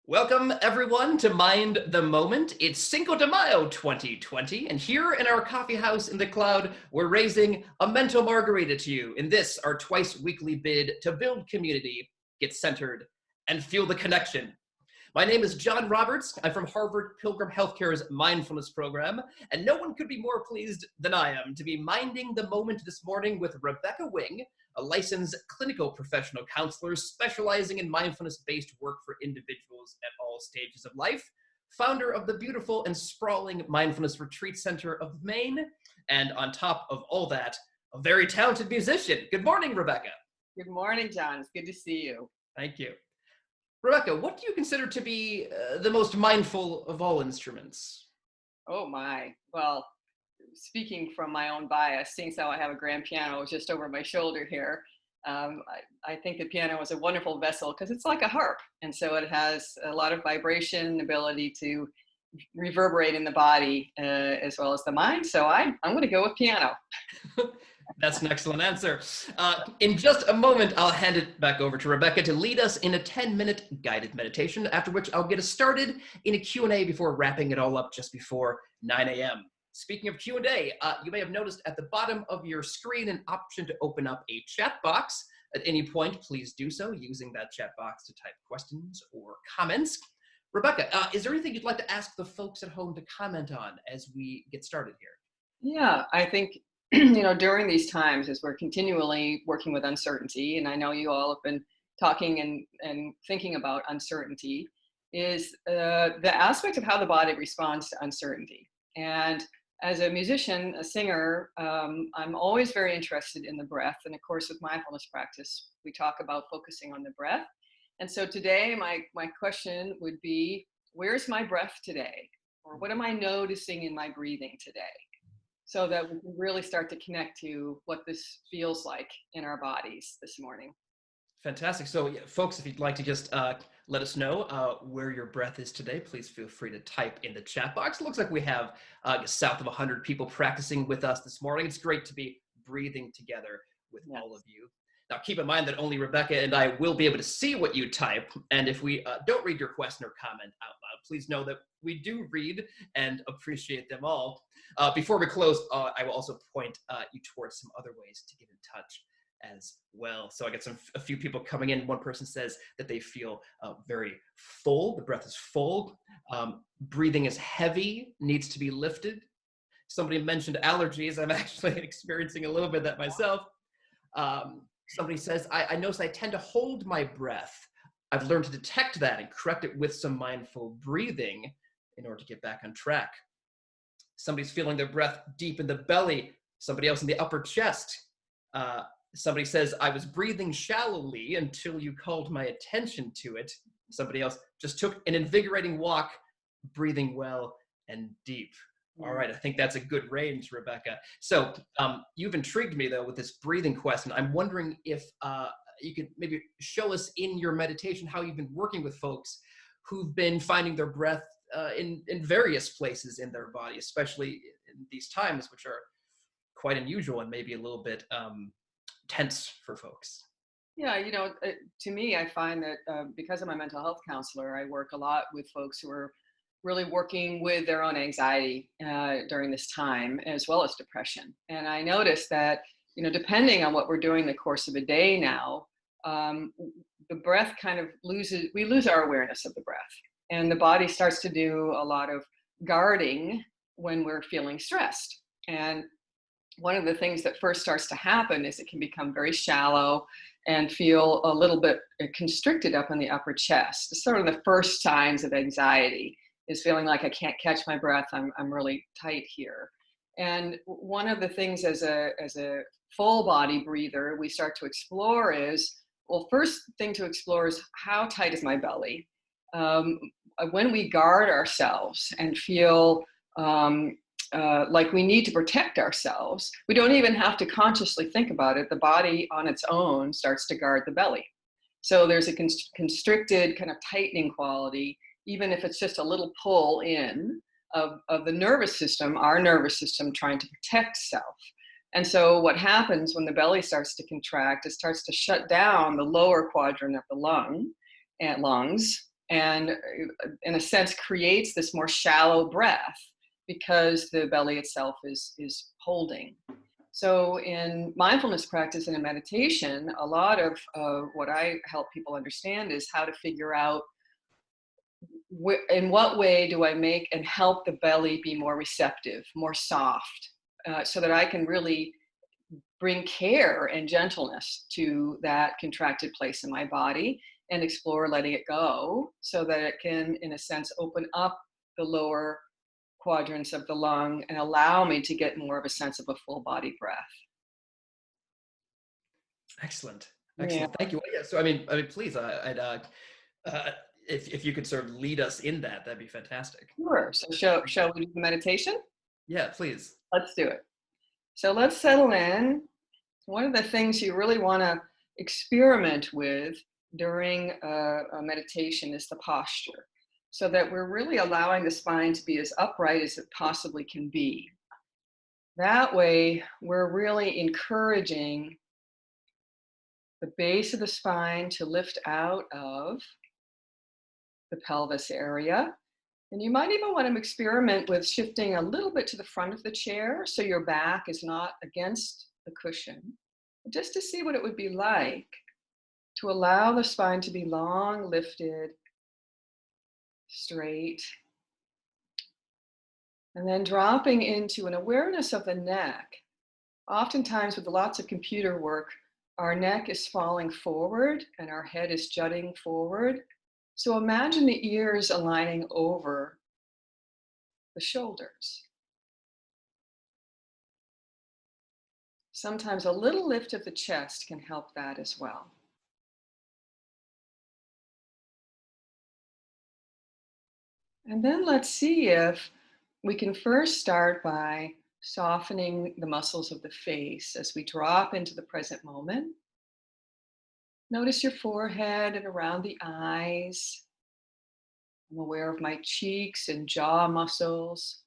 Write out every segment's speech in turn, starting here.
Welcome, everyone, to Mind the Moment. It's Cinco de Mayo 2020, and here in our coffee house in the cloud, we're raising a mental margarita to you in this, our twice-weekly bid to build community, get centered, and feel the connection. My name is John Roberts. I'm from Harvard Pilgrim Health Care's mindfulness program, and no one could be more pleased than I am to be minding the moment this morning with Rebecca Wing, a licensed clinical professional counselor specializing in mindfulness-based work for individuals at all stages of life, founder of the beautiful and sprawling Mindfulness Retreat Center of Maine, and on top of all that, a very talented musician. Good morning, Rebecca. Good morning, John. It's good to see you. Thank you. Rebecca, what do you consider to be the most mindful of all instruments? Oh my. Well, speaking from my own bias, seeing how I have a grand piano just over my shoulder here, I think the piano is a wonderful vessel because it's like a harp. And so it has a lot of vibration, ability to reverberate in the body as well as the mind. So I'm going to go with piano. That's an excellent answer. In just a moment, I'll hand it back over to Rebecca to lead us in a 10-minute guided meditation, after which I'll get us started in a Q&A before wrapping it all up just before 9 a.m. Speaking of Q&A, you may have noticed at the bottom of your screen an option to open up a chat box. At any point, please do so using that chat box to type questions or comments. Rebecca, is there anything you'd like to ask the folks at home to comment on as we get started here? Yeah, I think, during these times as we're continually working with uncertainty, and I know you all have been talking and thinking about uncertainty, is the aspect of how the body responds to uncertainty. And as a musician, a singer, I'm always very interested in the breath. And of course, with mindfulness practice, we talk about focusing on the breath. And so today, my question would be, where's my breath today? Or what am I noticing in my breathing today? So that we can really start to connect to what this feels like in our bodies this morning. Fantastic. So, yeah, folks, if you'd like to just let us know where your breath is today, please feel free to type in the chat box. It looks like we have south of 100 people practicing with us this morning. It's great to be breathing together with all of you. Now, keep in mind that only Rebecca and I will be able to see what you type. And if we don't read your question or comment out loud, please know that we do read and appreciate them all. Before we close, I will also point you towards some other ways to get in touch as well. So I get a few people coming in. One person says that they feel very full. The breath is full. Breathing is heavy, needs to be lifted. Somebody mentioned allergies. I'm actually experiencing a little bit of that myself. Somebody says, I notice I tend to hold my breath. I've learned to detect that and correct it with some mindful breathing in order to get back on track. Somebody's feeling their breath deep in the belly. Somebody else in the upper chest. Somebody says, I was breathing shallowly until you called my attention to it. Somebody else just took an invigorating walk, breathing well and deep. All right, I think that's a good range, Rebecca. So you've intrigued me, though, with this breathing question. I'm wondering if you could maybe show us in your meditation how you've been working with folks who've been finding their breath in various places in their body, especially in these times, which are quite unusual and maybe a little bit tense for folks. Yeah, to me, I find that because I'm a mental health counselor, I work a lot with folks who are really working with their own anxiety during this time, as well as depression. And I noticed that, depending on what we're doing the course of a day now, the breath kind of we lose our awareness of the breath. And the body starts to do a lot of guarding when we're feeling stressed. And one of the things that first starts to happen is it can become very shallow and feel a little bit constricted up in the upper chest. It's sort of the first signs of anxiety, is feeling like I can't catch my breath. I'm really tight here. And one of the things as a full body breather we start to explore is, well, first thing to explore is how tight is my belly? When we guard ourselves and feel like we need to protect ourselves, we don't even have to consciously think about it. The body on its own starts to guard the belly. So there's a constricted kind of tightening quality, even if it's just a little pull in of the nervous system, our nervous system trying to protect self. And so what happens when the belly starts to contract, it starts to shut down the lower quadrant of the lungs, and in a sense creates this more shallow breath because the belly itself is holding. So in mindfulness practice and in meditation, a lot of what I help people understand is how to figure out in what way do I make and help the belly be more receptive, more soft, so that I can really bring care and gentleness to that contracted place in my body and explore letting it go so that it can, in a sense, open up the lower quadrants of the lung and allow me to get more of a sense of a full body breath. Excellent. Yeah, Excellent. Thank you. Yeah. So, I mean, please, uh, if you could sort of lead us in that, that'd be fantastic. sure. So shall we do the meditation? Yeah, please. Let's do it. So let's settle in. One of the things you really want to experiment with during a meditation is the posture, so that we're really allowing the spine to be as upright as it possibly can be. That way, we're really encouraging the base of the spine to lift out of the pelvis area. And you might even want to experiment with shifting a little bit to the front of the chair so your back is not against the cushion, just to see what it would be like to allow the spine to be long, lifted, straight, and then dropping into an awareness of the neck. Oftentimes, with lots of computer work, our neck is falling forward and our head is jutting forward. So imagine the ears aligning over the shoulders. Sometimes a little lift of the chest can help that as well. And then let's see if we can first start by softening the muscles of the face as we drop into the present moment. Notice your forehead and around the eyes. I'm aware of my cheeks and jaw muscles.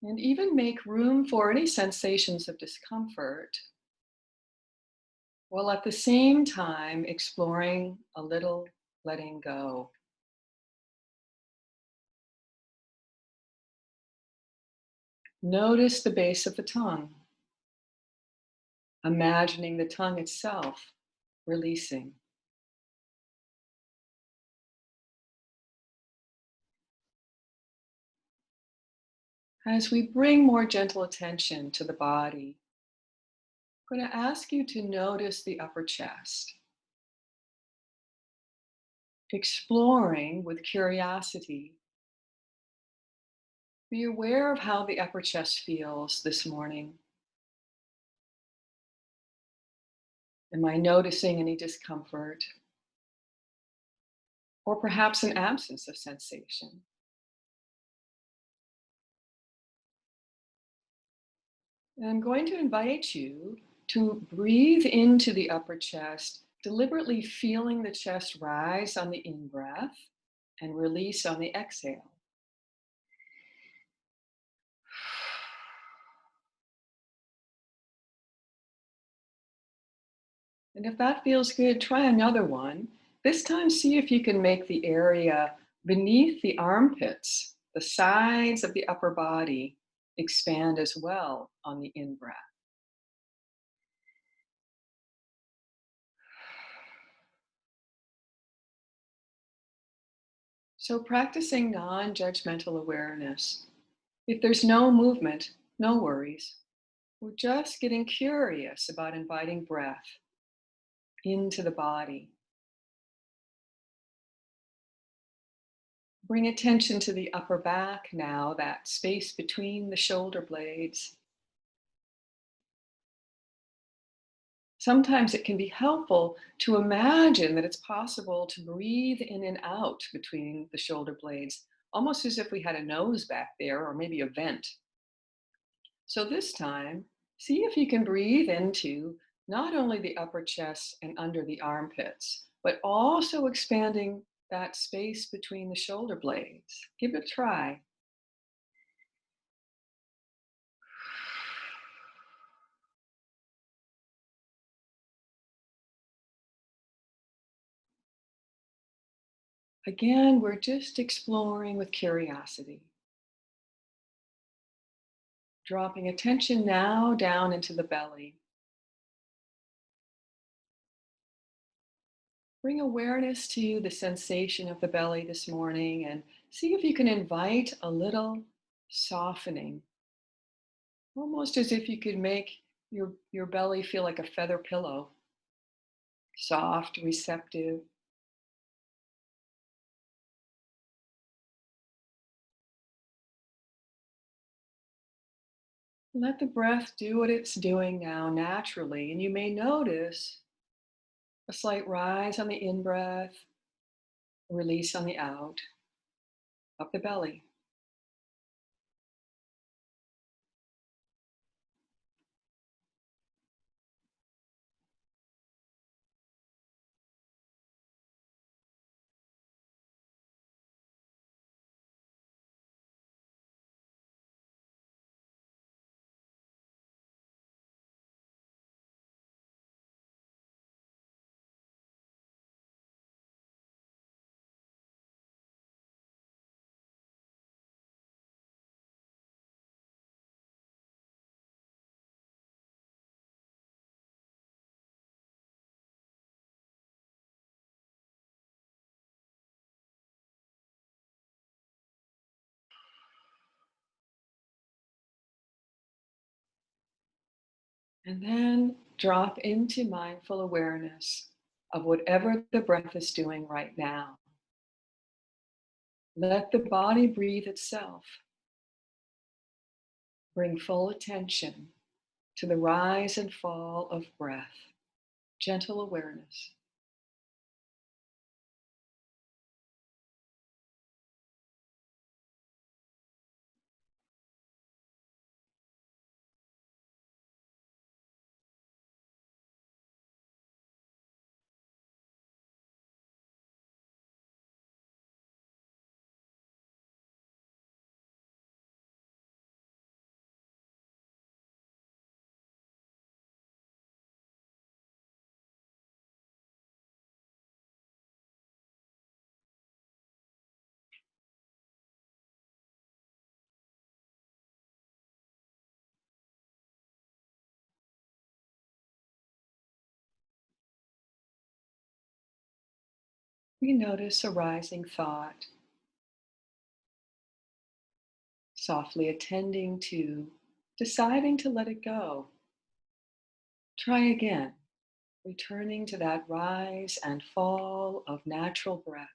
And even make room for any sensations of discomfort, while at the same time exploring a little letting go. Notice the base of the tongue, imagining the tongue itself releasing. As we bring more gentle attention to the body, I'm going to ask you to notice the upper chest, exploring with curiosity. Be aware of how the upper chest feels this morning. Am I noticing any discomfort? Or perhaps an absence of sensation? And I'm going to invite you to breathe into the upper chest, deliberately feeling the chest rise on the in-breath and release on the exhale. And if that feels good, try another one. This time, see if you can make the area beneath the armpits, the sides of the upper body, expand as well on the in-breath. So practicing non-judgmental awareness. If there's no movement, no worries. We're just getting curious about inviting breath into the body. Bring attention to the upper back now, that space between the shoulder blades. Sometimes it can be helpful to imagine that it's possible to breathe in and out between the shoulder blades, almost as if we had a nose back there or maybe a vent. So this time, see if you can breathe into not only the upper chest and under the armpits, but also expanding that space between the shoulder blades. Give it a try. Again, we're just exploring with curiosity, dropping attention now down into the belly. Bring awareness to the sensation of the belly this morning and see if you can invite a little softening, almost as if you could make your belly feel like a feather pillow, soft, receptive. Let the breath do what it's doing now naturally, and you may notice a slight rise on the in breath, release on the out of the belly. And then drop into mindful awareness of whatever the breath is doing right now. Let the body breathe itself. Bring full attention to the rise and fall of breath, gentle awareness. We notice a rising thought, softly attending to, deciding to let it go. Try again, returning to that rise and fall of natural breath.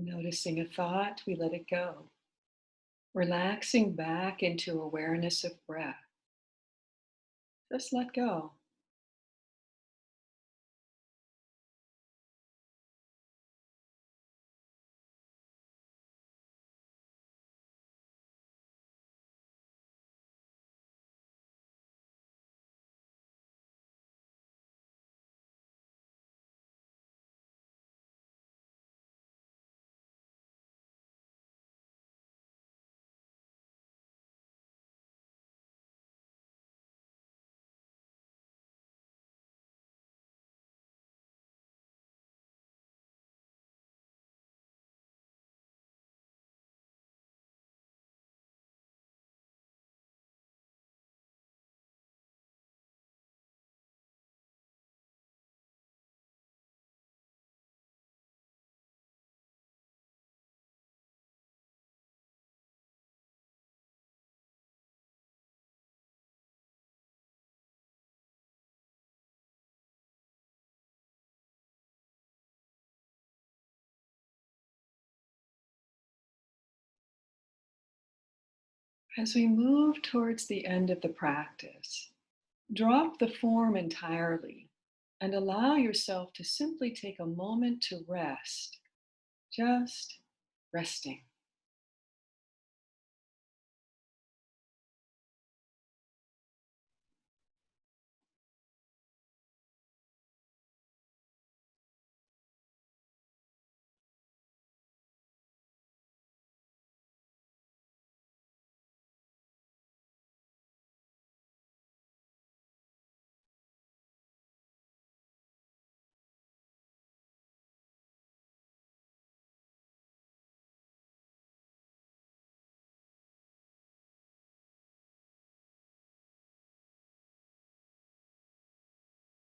Noticing a thought, we let it go, relaxing back into awareness of breath. Just let go. As we move towards the end of the practice, drop the form entirely and allow yourself to simply take a moment to rest, just resting.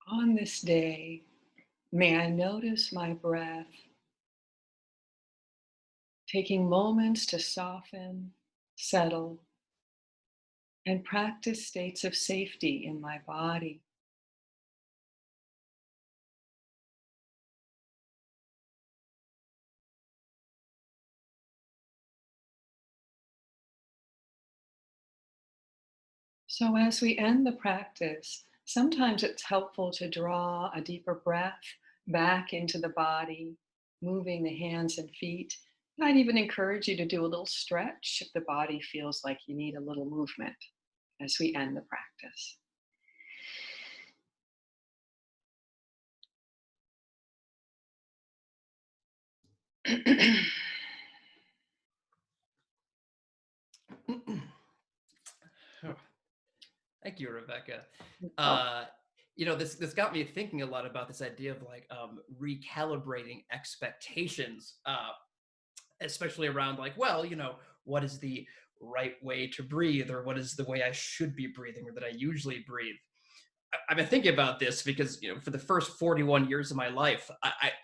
On this day, may I notice my breath, taking moments to soften, settle, and practice states of safety in my body. So, as we end the practice, sometimes it's helpful to draw a deeper breath back into the body, moving the hands and feet. I'd even encourage you to do a little stretch if the body feels like you need a little movement as we end the practice. Thank you, Rebecca. Oh, Uh, this got me thinking a lot about this idea of like recalibrating expectations, especially around like, well, what is the right way to breathe, or what is the way I should be breathing, or that I usually breathe. I've been thinking about this because for the first 41 years of my life,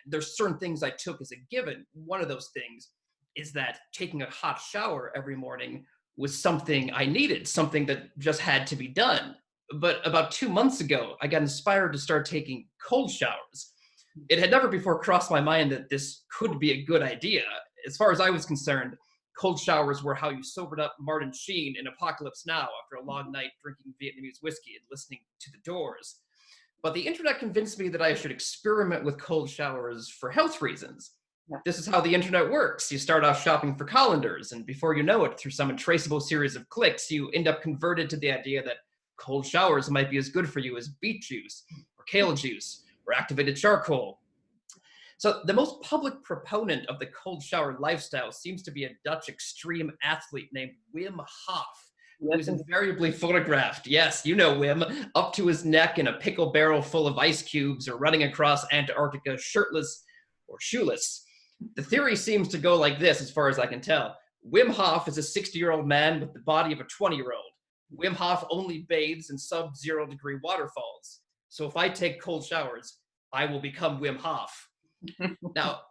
there's certain things I took as a given. One of those things is that taking a hot shower every morning was something I needed, something that just had to be done. But about 2 months ago, I got inspired to start taking cold showers. It had never before crossed my mind that this could be a good idea. As far as I was concerned, cold showers were how you sobered up Martin Sheen in Apocalypse Now after a long night drinking Vietnamese whiskey and listening to The Doors. But the internet convinced me that I should experiment with cold showers for health reasons. yeah. This is how the internet works. You start off shopping for colanders, and before you know it, through some untraceable series of clicks, you end up converted to the idea that cold showers might be as good for you as beet juice, or kale juice, or activated charcoal. So the most public proponent of the cold shower lifestyle seems to be a Dutch extreme athlete named Wim Hof, who Yes, is and invariably photographed, yes, you know Wim, up to his neck in a pickle barrel full of ice cubes or running across Antarctica shirtless or shoeless. The theory seems to go like this, as far as I can tell. Wim Hof is a 60-year-old man with the body of a 20-year-old. Wim Hof only bathes in sub-zero degree waterfalls. So if I take cold showers, I will become Wim Hof. Now,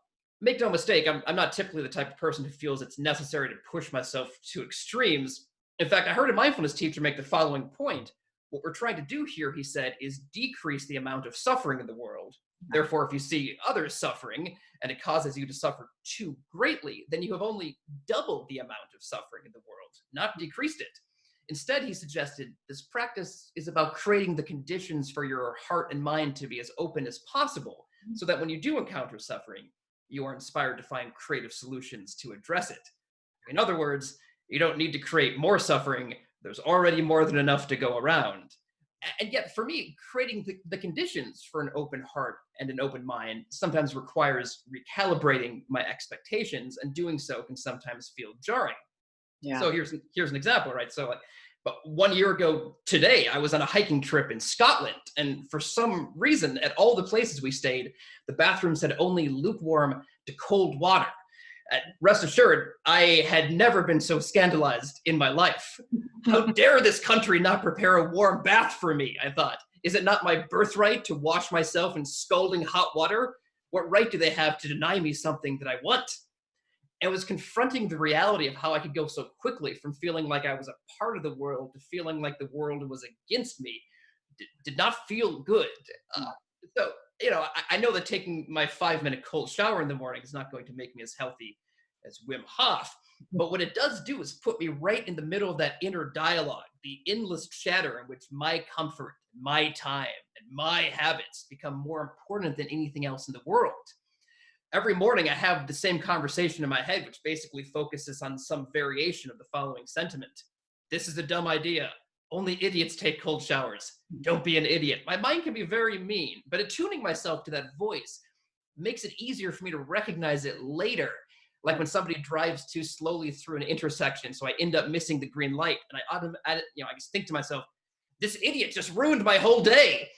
make no mistake, I'm not typically the type of person who feels it's necessary to push myself to extremes. In fact, I heard a mindfulness teacher make the following point. What we're trying to do here, he said, is decrease the amount of suffering in the world. Therefore, if you see others suffering and it causes you to suffer too greatly, then you have only doubled the amount of suffering in the world, not decreased it. Instead, he suggested this practice is about creating the conditions for your heart and mind to be as open as possible, so that when you do encounter suffering, you are inspired to find creative solutions to address it. In other words, you don't need to create more suffering. There's already more than enough to go around. And yet, for me, creating the conditions for an open heart and an open mind sometimes requires recalibrating my expectations, and doing so can sometimes feel jarring. yeah. So here's an example, right? So like, but 1 year ago today, I was on a hiking trip in Scotland, and for some reason, at all the places we stayed, the bathrooms had only lukewarm to cold water. Rest assured, I had never been so scandalized in my life. How dare this country not prepare a warm bath for me? I thought. Is it not my birthright to wash myself in scalding hot water? What right do they have to deny me something that I want? And was confronting the reality of how I could go so quickly from feeling like I was a part of the world to feeling like the world was against me. Did not feel good. Uh, so, I know that taking my 5-minute cold shower in the morning is not going to make me as healthy as Wim Hof, But what it does do is put me right in the middle of that inner dialogue, the endless chatter in which my comfort, my time, and my habits become more important than anything else in the world. Every morning, I have the same conversation in my head, which basically focuses on some variation of the following sentiment. This is a dumb idea. Only idiots take cold showers. Don't be an idiot. My mind can be very mean, but attuning myself to that voice makes it easier for me to recognize it later. Like when somebody drives too slowly through an intersection, so I end up missing the green light, and I just think to myself, "This idiot just ruined my whole day."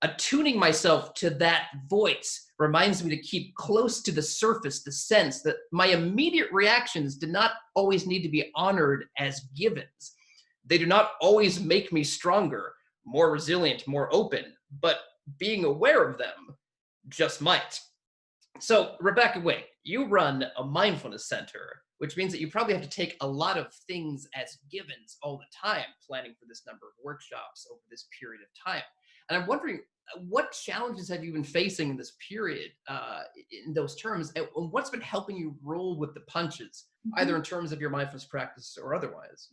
Attuning myself to that voice reminds me to keep close to the surface, the sense that my immediate reactions do not always need to be honored as givens. They do not always make me stronger, more resilient, more open, but being aware of them just might. So, Rebecca Wing, you run a mindfulness center, which means that you probably have to take a lot of things as givens all the time, planning for this number of workshops over this period of time. And I'm wondering, what challenges have you been facing in this period, in those terms, and what's been helping you roll with the punches, either Mhm. in terms of your mindfulness practice or otherwise?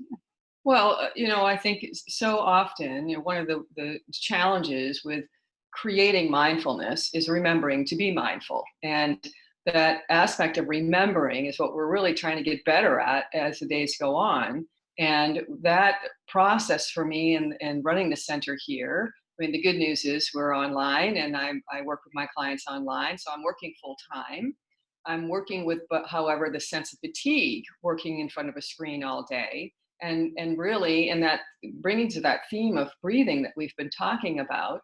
Well, I think so often, one of the challenges with creating mindfulness is remembering to be mindful. And that aspect of remembering is what we're really trying to get better at as the days go on. And that process for me and running the center here, I mean, the good news is we're online and I work with my clients online. So I'm working full time. I'm working with, but however, the sense of fatigue working in front of a screen all day and really in that bringing to that theme of breathing that we've been talking about,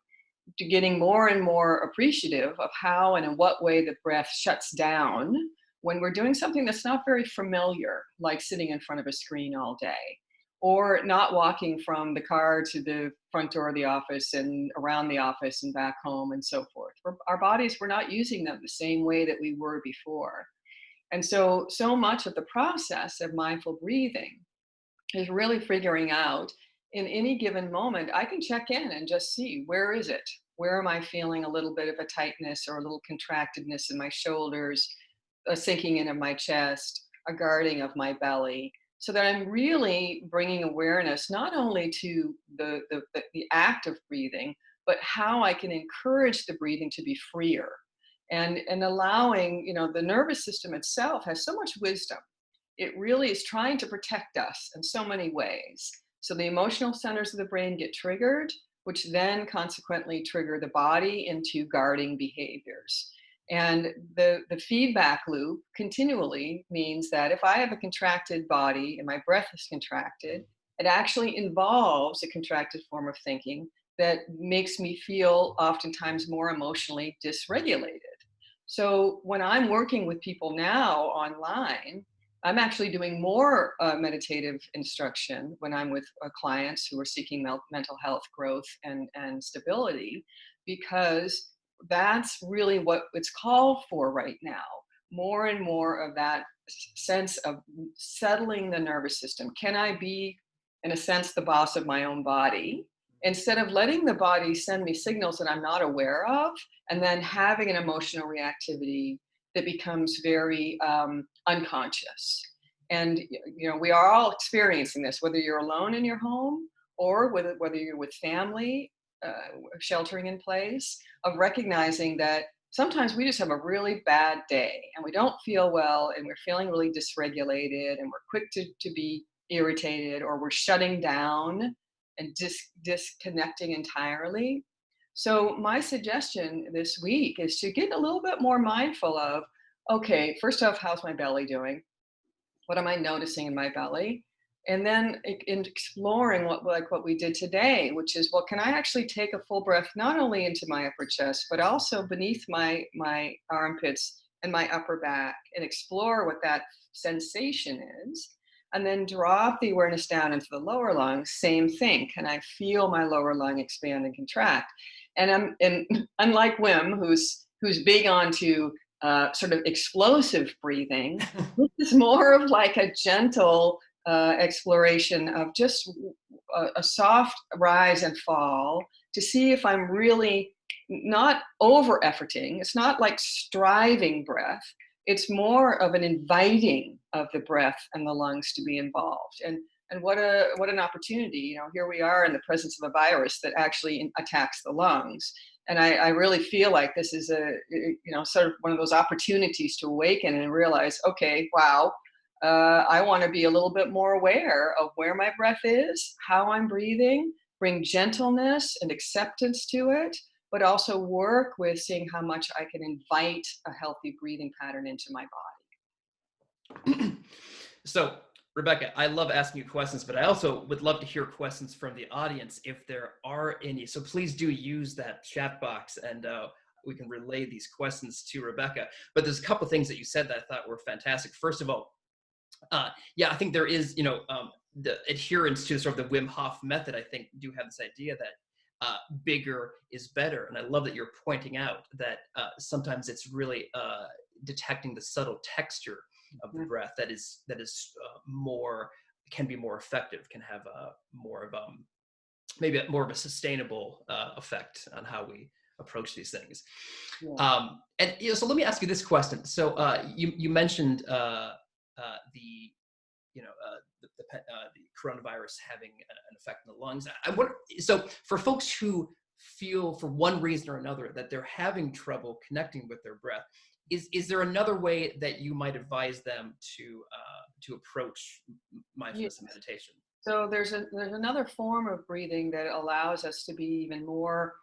to getting more and more appreciative of how and in what way the breath shuts down when we're doing something that's not very familiar, like sitting in front of a screen all day, or not walking from the car to the front door of the office and around the office and back home and so forth. Our bodies, we're not using them the same way that we were before. And so much of the process of mindful breathing is really figuring out in any given moment, I can check in and just see, where is it? Where am I feeling a little bit of a tightness or a little contractedness in my shoulders, a sinking in of my chest, a guarding of my belly? So that I'm really bringing awareness not only to the act of breathing, but how I can encourage the breathing to be freer, and allowing, the nervous system itself has so much wisdom. It really is trying to protect us in so many ways. So the emotional centers of the brain get triggered, which then consequently trigger the body into guarding behaviors. And the feedback loop continually means that if I have a contracted body and my breath is contracted, it actually involves a contracted form of thinking that makes me feel oftentimes more emotionally dysregulated. So when I'm working with people now online, I'm actually doing more meditative instruction when I'm with clients who are seeking mental health growth and stability, because that's really what it's called for right now. More and more of that sense of settling the nervous system. Can I be, in a sense, the boss of my own body? Instead of letting the body send me signals that I'm not aware of, and then having an emotional reactivity that becomes very unconscious. And we are all experiencing this, whether you're alone in your home or whether you're with family, sheltering in place, of recognizing that sometimes we just have a really bad day and we don't feel well and we're feeling really dysregulated and we're quick to be irritated, or we're shutting down and disconnecting entirely. So my suggestion this week is to get a little bit more mindful of, okay, first off, how's my belly doing? What am I noticing in my belly? And then in exploring what we did today, which is, well, can I actually take a full breath not only into my upper chest, but also beneath my armpits and my upper back, and explore what that sensation is, and then drop the awareness down into the lower lung. Same thing. Can I feel my lower lung expand and contract? And unlike Wim, who's big onto sort of explosive breathing, this is more of like a gentle exploration of just a soft rise and fall, to see if I'm really not over efforting. It's not like striving breath. It's more of an inviting of the breath and the lungs to be involved. And what an opportunity. Here we are in the presence of a virus that actually attacks the lungs. And I really feel like this is sort of one of those opportunities to awaken and realize, okay, wow, I want to be a little bit more aware of where my breath is, how I'm breathing, bring gentleness and acceptance to it, but also work with seeing how much I can invite a healthy breathing pattern into my body. So, Rebecca, I love asking you questions, but I also would love to hear questions from the audience if there are any. So please do use that chat box, and we can relay these questions to Rebecca. But there's a couple of things that you said that I thought were fantastic. First of all, I think there is, the adherence to sort of the Wim Hof method, I think, do have this idea that bigger is better. And I love that you're pointing out that sometimes it's really detecting the subtle texture of the breath that is can be more effective, can have more of maybe more of a sustainable effect on how we approach these things. Yeah. And so let me ask you this question. So you mentioned the coronavirus having an effect on the lungs. So for folks who feel for one reason or another that they're having trouble connecting with their breath, is there another way that you might advise them to approach mindfulness and meditation? So there's another form of breathing that allows us to be even more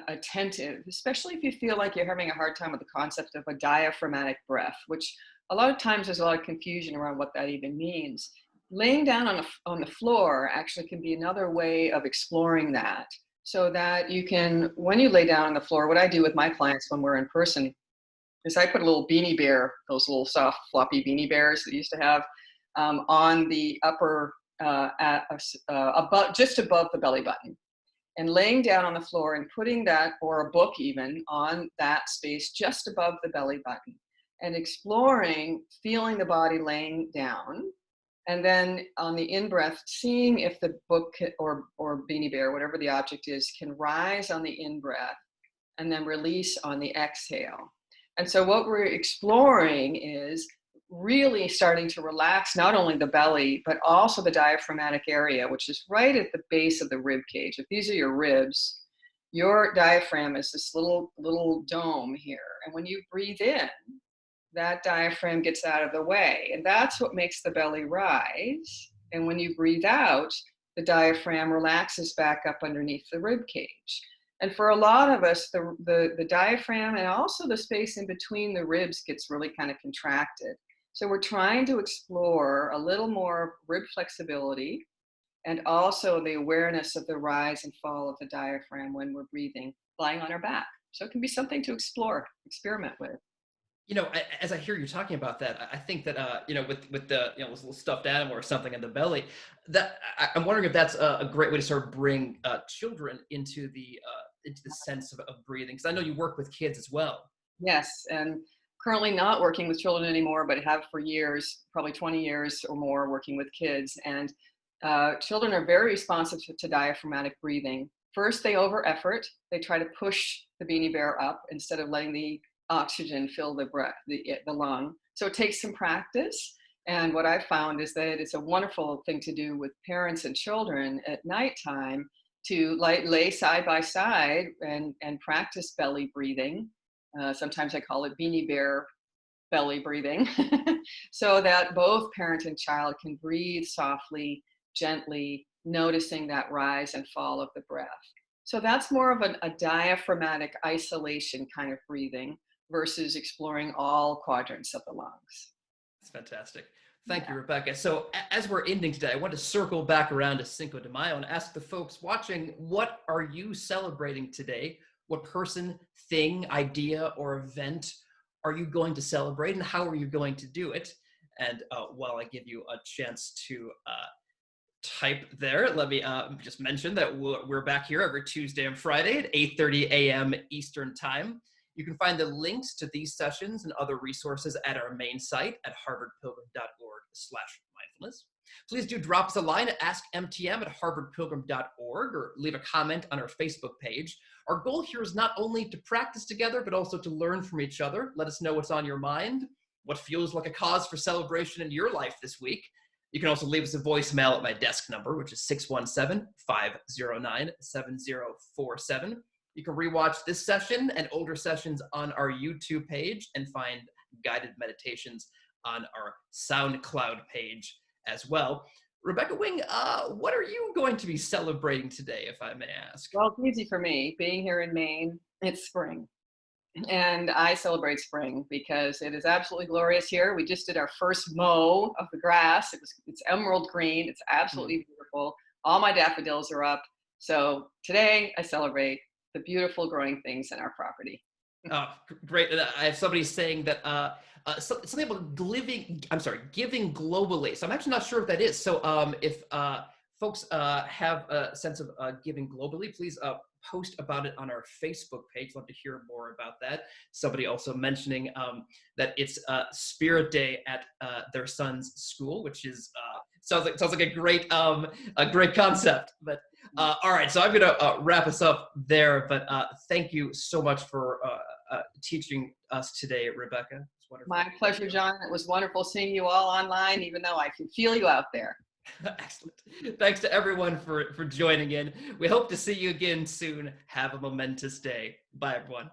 attentive, especially if you feel like you're having a hard time with the concept of a diaphragmatic breath, which a lot of times there's a lot of confusion around what that even means. Laying down on the floor actually can be another way of exploring that, so that you can, when you lay down on the floor, what I do with my clients when we're in person is I put a little beanie bear, those little soft floppy beanie bears that you used to have, on the upper, just above the belly button, and laying down on the floor and putting that, or a book even, on that space just above the belly button, and exploring, feeling the body laying down, and then on the in-breath, seeing if the book or beanie bear, whatever the object is, can rise on the in-breath and then release on the exhale. And so what we're exploring is really starting to relax not only the belly, but also the diaphragmatic area, which is right at the base of the rib cage. If these are your ribs, your diaphragm is this little dome here. And when you breathe in, that diaphragm gets out of the way. And that's what makes the belly rise. And when you breathe out, the diaphragm relaxes back up underneath the rib cage. And for a lot of us, the diaphragm and also the space in between the ribs gets really kind of contracted. So we're trying to explore a little more rib flexibility and also the awareness of the rise and fall of the diaphragm when we're breathing, lying on our back. So it can be something to explore, experiment with. As I hear you talking about that, I think that with the this little stuffed animal or something in the belly, that I'm wondering if that's a great way to sort of bring children into the sense of breathing, because I know you work with kids as well. Yes, and currently not working with children anymore, but have for years, probably 20 years or more, working with kids. And children are very responsive to diaphragmatic breathing. First, they over effort. They try to push the beanie bear up instead of letting the oxygen fill the breath, the lung. So it takes some practice. And what I've found is that it's a wonderful thing to do with parents and children at nighttime, to lay side by side and practice belly breathing. Sometimes I call it beanie bear belly breathing, so that both parent and child can breathe softly, gently, noticing that rise and fall of the breath. So that's more of a diaphragmatic isolation kind of breathing versus exploring all quadrants of the lungs. That's fantastic. Thank you, Rebecca. So as we're ending today, I want to circle back around to Cinco de Mayo and ask the folks watching, what are you celebrating today? What person, thing, idea, or event are you going to celebrate, and how are you going to do it? And while I give you a chance to type there, let me just mention that we're back here every Tuesday and Friday at 8:30 a.m. Eastern Time. You can find the links to these sessions and other resources at our main site at harvardpilgrim.org/mindfulness. Please do drop us a line at askmtm@harvardpilgrim.org or leave a comment on our Facebook page. Our goal here is not only to practice together, but also to learn from each other. Let us know what's on your mind. what feels like a cause for celebration in your life this week. You can also leave us a voicemail at my desk number, which is 617-509-7047. You can rewatch this session and older sessions on our YouTube page and find guided meditations on our SoundCloud page as well. Rebecca Wing, what are you going to be celebrating today, if I may ask? Well, it's easy for me. Being here in Maine, it's spring. And I celebrate spring because it is absolutely glorious here. We just did our first mow of the grass. It's emerald green. It's absolutely beautiful. All my daffodils are up. So today I celebrate the beautiful growing things in our property. Oh, great. I have somebody saying that something about giving globally. So I'm actually not sure what that is. So if folks have a sense of giving globally, please post about it on our Facebook page. Love to hear more about that. Somebody also mentioning that it's Spirit Day at their son's school, which is sounds like a great concept. But all right, so I'm gonna wrap us up there. But thank you so much for teaching us today, Rebecca. It's wonderful. My pleasure, John. It was wonderful seeing you all online, even though I can feel you out there. Excellent. Thanks to everyone for joining in. We hope to see you again soon. Have a momentous day. Bye, everyone.